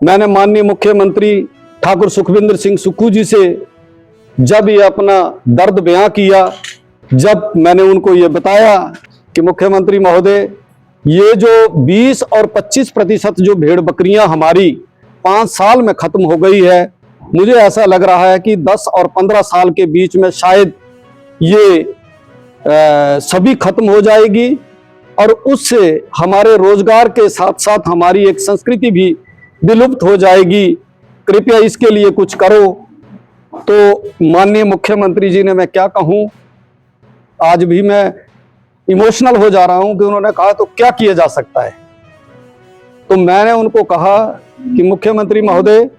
मैंने माननीय मुख्यमंत्री ठाकुर सुखविंदर सिंह सुक्खू जी से जब ये अपना दर्द बयां किया, जब मैंने उनको ये बताया कि मुख्यमंत्री महोदय, ये जो 20 और 25% जो भेड़ बकरियां हमारी 5 साल में खत्म हो गई है, मुझे ऐसा लग रहा है कि 10 और 15 साल के बीच में शायद ये सभी खत्म हो जाएगी और उससे हमारे रोजगार के साथ साथ हमारी एक संस्कृति भी विलुप्त हो जाएगी। कृपया इसके लिए कुछ करो। तो माननीय मुख्यमंत्री जी ने, मैं क्या कहूं, आज भी मैं इमोशनल हो जा रहा हूं कि उन्होंने कहा तो क्या किया जा सकता है। तो मैंने उनको कहा कि मुख्यमंत्री महोदय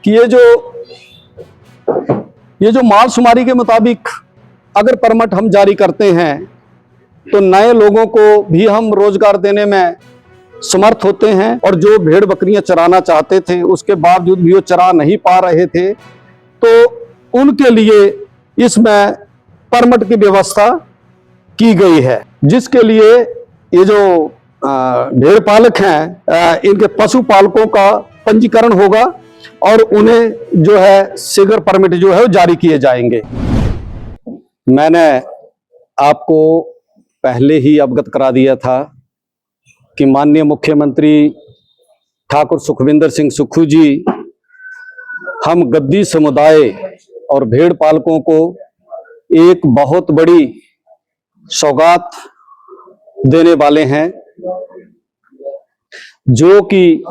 कि ये जो मालशुमारी के मुताबिक अगर परमिट हम जारी करते हैं तो नए लोगों को भी हम रोजगार देने में समर्थ होते हैं, और जो भेड़ बकरियां चराना चाहते थे उसके बावजूद भी वो चरा नहीं पा रहे थे, तो उनके लिए इसमें परमिट की व्यवस्था की गई है, जिसके लिए ये जो भेड़ पालक हैं इनके पशुपालकों का पंजीकरण होगा और उन्हें जो है शीघ्र परमिट जो है वो जारी किए जाएंगे। मैंने आपको पहले ही अवगत करा दिया था कि माननीय मुख्यमंत्री ठाकुर सुखविंदर सिंह सुक्खू जी हम गद्दी समुदाय और भेड़ पालकों को एक बहुत बड़ी सौगात देने वाले हैं, जो कि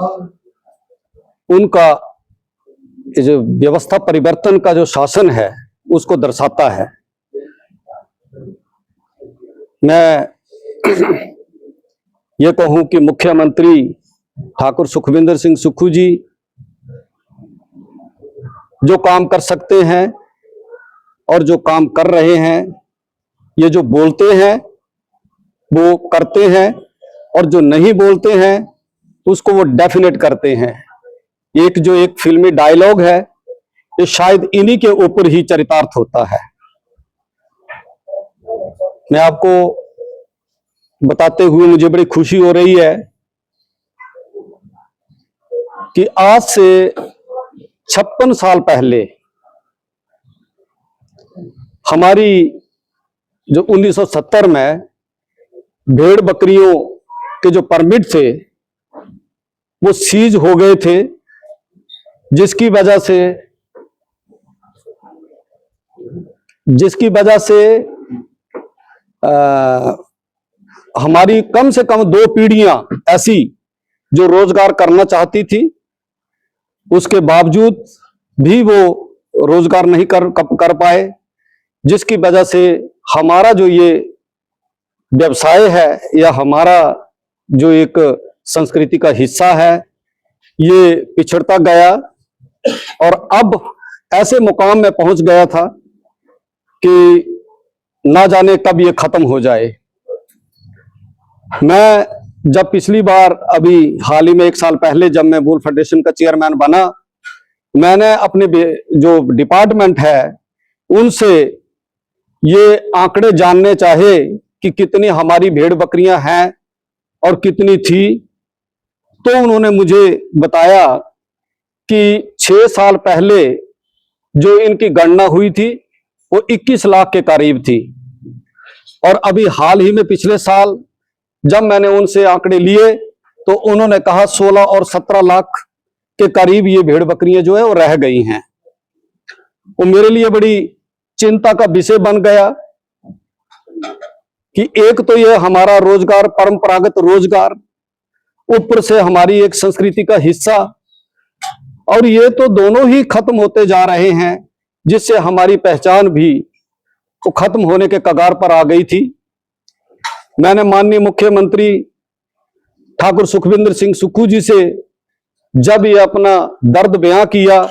उनका जो व्यवस्था परिवर्तन का जो शासन है उसको दर्शाता है। मैं ये कहूं कि मुख्यमंत्री ठाकुर सुखविंदर सिंह सुक्खू जी जो काम कर सकते हैं और जो काम कर रहे हैं, ये जो बोलते हैं वो करते हैं और जो नहीं बोलते हैं उसको वो डेफिनेट करते हैं। एक फिल्मी डायलॉग है, ये शायद इन्हीं के ऊपर ही चरितार्थ होता है। मैं आपको बताते हुए मुझे बड़ी खुशी हो रही है कि आज से 56 साल पहले हमारी जो 1970 में भेड़ बकरियों के जो परमिट थे वो सीज हो गए थे, जिसकी वजह से हमारी कम से कम 2 पीढ़ियां ऐसी जो रोजगार करना चाहती थी, उसके बावजूद भी वो रोजगार नहीं कर पाए, जिसकी वजह से हमारा जो ये व्यवसाय है या हमारा जो एक संस्कृति का हिस्सा है ये पिछड़ता गया और अब ऐसे मुकाम में पहुंच गया था कि ना जाने कब ये खत्म हो जाए। मैं जब पिछली बार अभी हाल ही में 1 साल पहले जब मैं वुल्फ फेडरेशन का चेयरमैन बना, मैंने अपने जो डिपार्टमेंट है उनसे ये आंकड़े जानने चाहे कि कितनी हमारी भेड़ बकरियां हैं और कितनी थी, तो उन्होंने मुझे बताया कि 6 साल पहले जो इनकी गणना हुई थी वो 21 लाख के करीब थी, और अभी हाल ही में पिछले साल जब मैंने उनसे आंकड़े लिए तो उन्होंने कहा 16 और 17 लाख के करीब ये भेड़ बकरियां जो है वो रह गई हैं। वो मेरे लिए बड़ी चिंता का विषय बन गया कि एक तो ये हमारा रोजगार, परंपरागत रोजगार, ऊपर से हमारी एक संस्कृति का हिस्सा, और ये तो दोनों ही खत्म होते जा रहे हैं, जिससे हमारी पहचान भी तो खत्म होने के कगार पर आ गई थी। मैंने माननीय मुख्यमंत्री ठाकुर सुखविंदर सिंह सुक्खू जी से जब ये अपना दर्द बयां किया,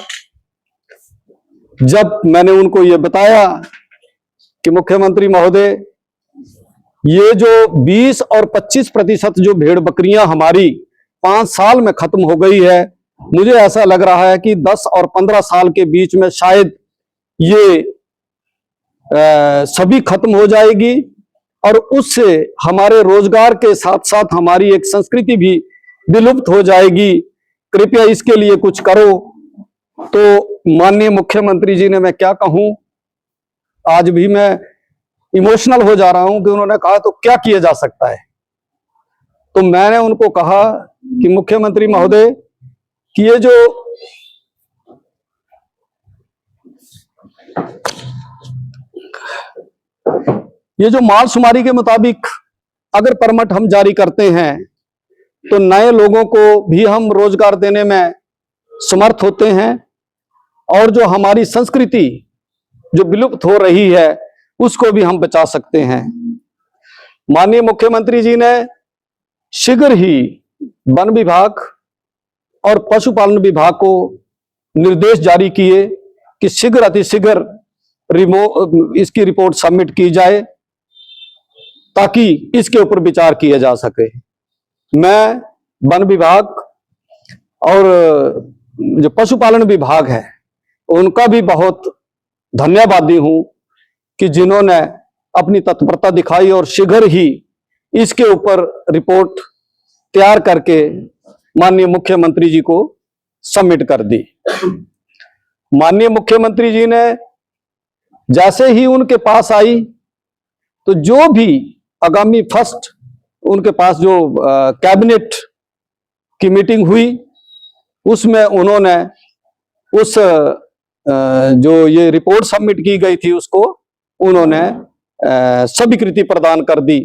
जब मैंने उनको ये बताया कि मुख्यमंत्री महोदय, ये जो 20 और 25% जो भेड़ बकरियां हमारी 5 साल में खत्म हो गई है, मुझे ऐसा लग रहा है कि 10 और 15 साल के बीच में शायद ये सभी खत्म हो जाएगी और उससे हमारे रोजगार के साथ साथ हमारी एक संस्कृति भी विलुप्त हो जाएगी। कृपया इसके लिए कुछ करो। तो माननीय मुख्यमंत्री जी ने, मैं क्या कहूं, आज भी मैं इमोशनल हो जा रहा हूं कि उन्होंने कहा तो क्या किया जा सकता है। तो मैंने उनको कहा कि मुख्यमंत्री महोदय कि ये जो मालशुमारी के मुताबिक अगर परमिट हम जारी करते हैं तो नए लोगों को भी हम रोजगार देने में समर्थ होते हैं, और जो हमारी संस्कृति जो विलुप्त हो रही है उसको भी हम बचा सकते हैं। माननीय मुख्यमंत्री जी ने शीघ्र ही वन विभाग और पशुपालन विभाग को निर्देश जारी किए कि शीघ्र अतिशीघ्र इसकी रिपोर्ट सबमिट की जाए ताकि इसके ऊपर विचार किया जा सके। मैं वन विभाग और जो पशुपालन विभाग है उनका भी बहुत धन्यवादी हूं कि जिन्होंने अपनी तत्परता दिखाई और शीघ्र ही इसके ऊपर रिपोर्ट तैयार करके माननीय मुख्यमंत्री जी को सबमिट कर दी। माननीय मुख्यमंत्री जी ने जैसे ही उनके पास आई तो जो भी आगामी फर्स्ट उनके पास जो कैबिनेट की मीटिंग हुई उसमें उन्होंने उस जो ये रिपोर्ट सबमिट की गई थी उसको उन्होंने स्वीकृति प्रदान कर दी